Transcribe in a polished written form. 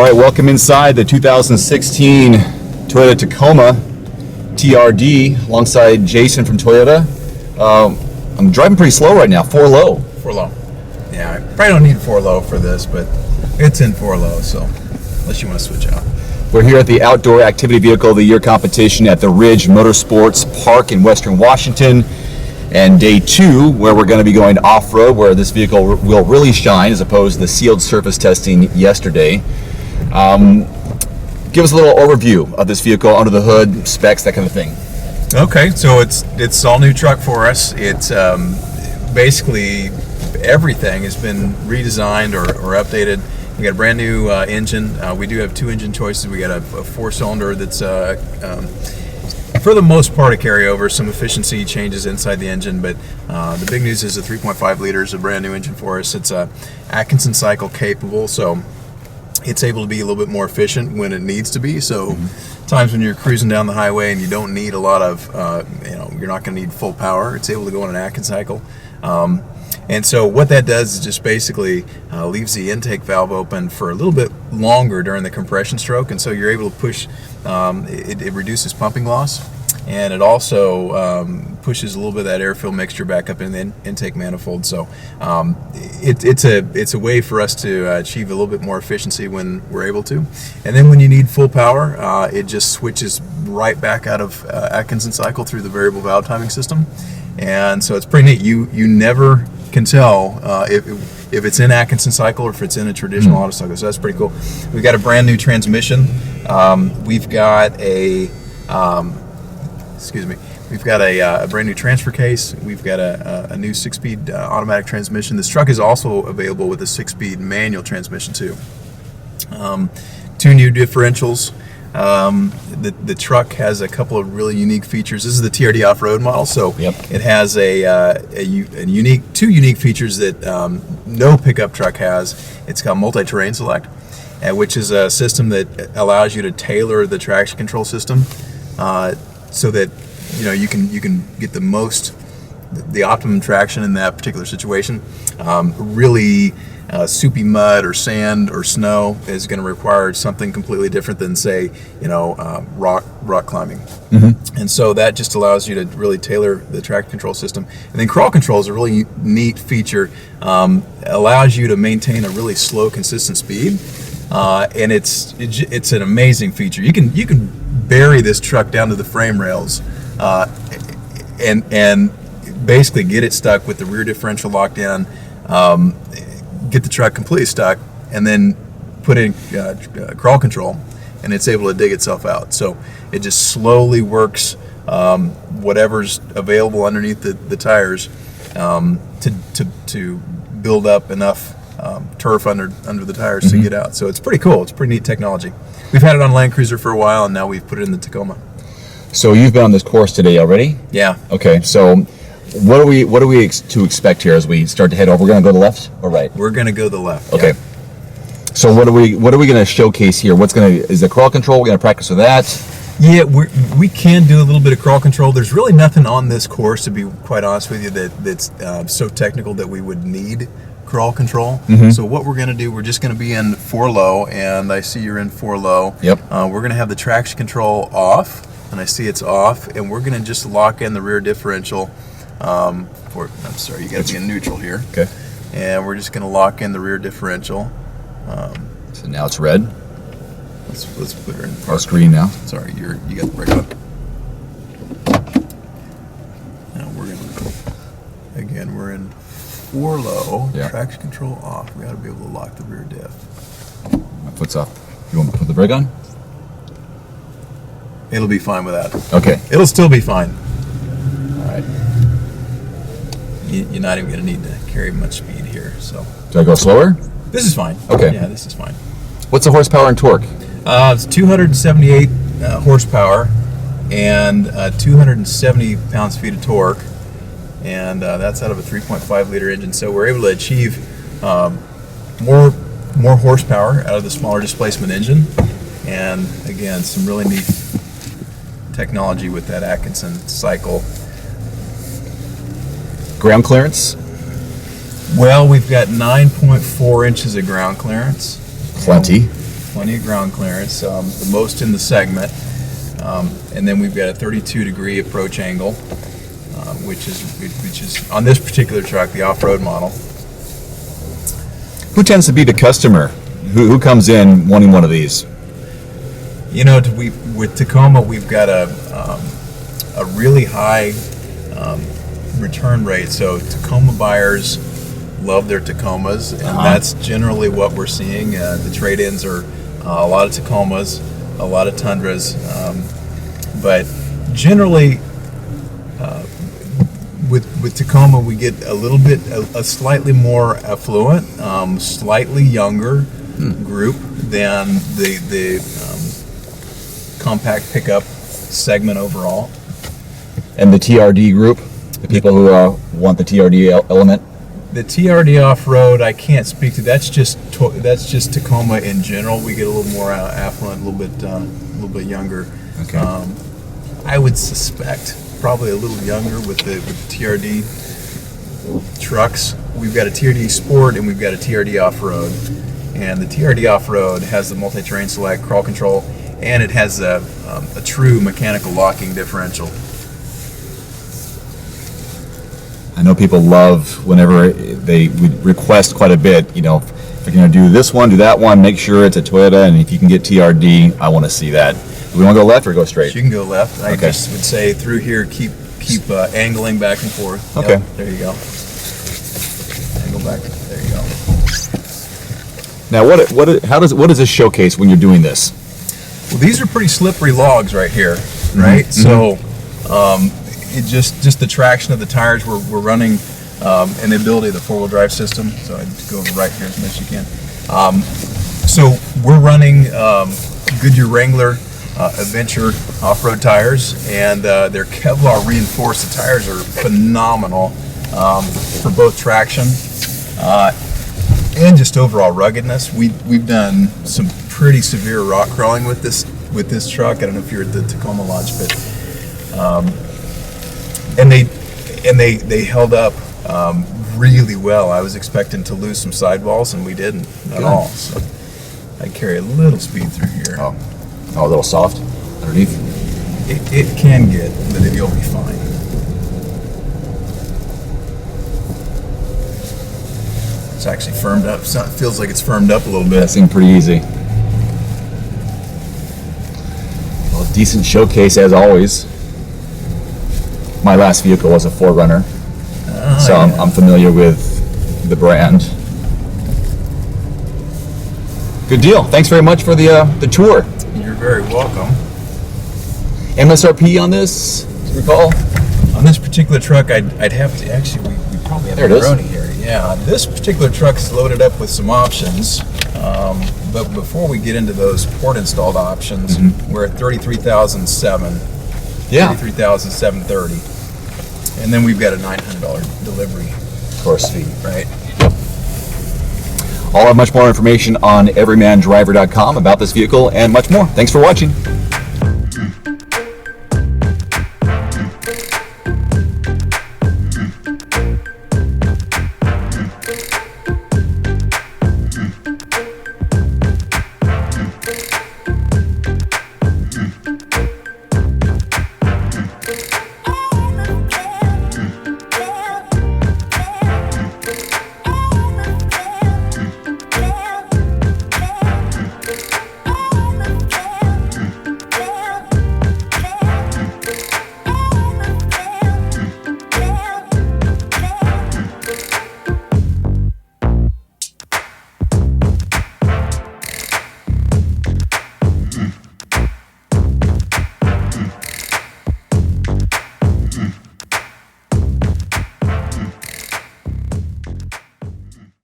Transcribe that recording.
right, welcome inside the 2016 Toyota Tacoma TRD alongside Jason from Toyota. I'm driving pretty slow right now, 4 low. 4 low. Yeah, I probably don't need 4 low for this, but it's in 4 low, so unless you want to switch out. We're here at the Outdoor Activity Vehicle of the Year competition at the Ridge Motorsports Park in Western Washington. And day 2, where we're going to be going off-road, where this vehicle will really shine as opposed to the sealed surface testing yesterday. Give us a little overview of this vehicle, under the hood, specs, that kind of thing. Okay, so it's all new truck for us. It's basically everything has been redesigned or updated. We got a brand new engine. We do have 2 engine choices. We got a 4-cylinder that's for the most part a carryover, some efficiency changes inside the engine, but the big news is the 3.5 liters, a brand new engine for us. It's Atkinson cycle capable, so it's able to be a little bit more efficient when it needs to be. So times when you're cruising down the highway and you don't need a lot of, you're not going to need full power, it's able to go on an Atkinson cycle. And so what that does is just basically leaves the intake valve open for a little bit longer during the compression stroke, and so you're able to push, it reduces pumping loss, and it also pushes a little bit of that air-fill mixture back up in the intake manifold. So it's a way for us to achieve a little bit more efficiency when we're able to. And then when you need full power, it just switches right back out of Atkinson cycle through the variable valve timing system. And so it's pretty neat. You never can tell if it's in Atkinson cycle or if it's in a traditional auto cycle. So that's pretty cool. We've got a brand new transmission. We've got a we've got a brand new transfer case. We've got a new 6-speed automatic transmission. This truck is also available with a 6-speed manual transmission too. 2 new differentials. The truck has a couple of really unique features. This is the TRD off-road model, so it has a unique 2 unique features that no pickup truck has. It's called multi-terrain select, which is a system that allows you to tailor the traction control system so that you can get the optimum traction in that particular situation. Really soupy mud or sand or snow is going to require something completely different than, say, rock climbing. And so that just allows you to really tailor the traction control system. And then crawl control is a really neat feature. Allows you to maintain a really slow, consistent speed, and it's an amazing feature. You can bury this truck down to the frame rails, and basically get it stuck with the rear differential locked down. Get the truck completely stuck, and then put in crawl control, and it's able to dig itself out. So it just slowly works whatever's available underneath the tires to build up enough turf under the tires to get out. So it's pretty cool. It's pretty neat technology. We've had it on Land Cruiser for a while, and now we've put it in the Tacoma. So you've been on this course today already? Yeah. Okay, so what are we to expect here as we start to head over? We're going to go to the left or right? We're going to go to the left. Okay. Yeah. So what are we going to showcase here? Is the crawl control? We're going to practice with that? Yeah, we can do a little bit of crawl control. There's really nothing on this course, to be quite honest with you, that's so technical that we would need crawl control. So what we're going to do, we're just going to be in 4 low, and I see you're in 4 low. Yep. We're going to have the traction control off, and I see it's off, and we're going to just lock in the rear differential. I'm sorry, you got to be in neutral here. Okay. And we're just going to lock in the rear differential. So now it's red. Let's put her in park. Oh, it's green now. Sorry, you got the brake on. Now we're in 4 low. Yeah. Traction control off. We got to be able to lock the rear diff. My foot's off. You want me to put the brake on? It'll be fine with that. Okay. It'll still be fine. All right. You're not even going to need to carry much speed here. So. Do I go slower? This is fine. Okay. Yeah, this is fine. What's the horsepower and torque? It's 278 horsepower and 270 pounds-feet of torque, and that's out of a 3.5 liter engine. So we're able to achieve more horsepower out of the smaller displacement engine, and again, some really neat technology with that Atkinson cycle. Ground clearance? Well, we've got 9.4 inches of ground clearance. Plenty. plenty of ground clearance, the most in the segment. And then we've got a 32-degree approach angle, which is on this particular truck, the off-road model. Who tends to be the customer? Who comes in wanting one of these? You know, with Tacoma, we've got a really high return rate. So Tacoma buyers love their Tacomas, and that's generally what we're seeing. The trade-ins are a lot of Tacomas, a lot of Tundras, but generally with Tacoma we get a slightly more affluent, slightly younger group than the compact pickup segment overall. And the TRD group, the people who want the TRD element? The TRD off-road, I can't speak to. That's just Tacoma in general. We get a little more affluent, a little bit younger. Okay. I would suspect probably a little younger with the TRD trucks. We've got a TRD Sport and we've got a TRD Off-Road. And the TRD Off-Road has the multi-terrain select, crawl control, and it has a true mechanical locking differential. I know people love whenever they request quite a bit, you know, if you're going to do this one, do that one, make sure it's a Toyota, and if you can get TRD, I want to see that. Do we want to go left or go straight? You can go left. I Okay. just would say through here, keep angling back and forth. Okay. Yep, there you go. Angle back. There you go. Now, what does this showcase when you're doing this? Well, these are pretty slippery logs right here, right? So, it just the traction of the tires we're running, and the ability of the four-wheel drive system. So I'd go over right here as much as you can. So we're running Goodyear Wrangler Adventure off-road tires, and they're Kevlar reinforced. The tires are phenomenal for both traction and just overall ruggedness. We've done some pretty severe rock crawling with this truck. I don't know if you're at the Tacoma launch, but and they held up really well. I was expecting to lose some sidewalls, and we didn't at all. So I carry a little speed through here. Oh, a little soft underneath. It can get, but you'll be fine. It's actually firmed up. So it feels like it's firmed up a little bit. That seemed pretty easy. Well, decent showcase as always. My last vehicle was a 4Runner, so yeah. I'm familiar with the brand. Good deal. Thanks very much for the tour. You're very welcome. MSRP on this, do you recall? On this particular truck, I'd have to actually. We probably have There it is. Macaroni here. Yeah, this particular truck is loaded up with some options. But before we get into those port installed options, we're at $33,007. Yeah. $33,730, and then we've got a $900 delivery Of course. fee, right? I'll have much more information on everymandriver.com about this vehicle and much more. Thanks for watching.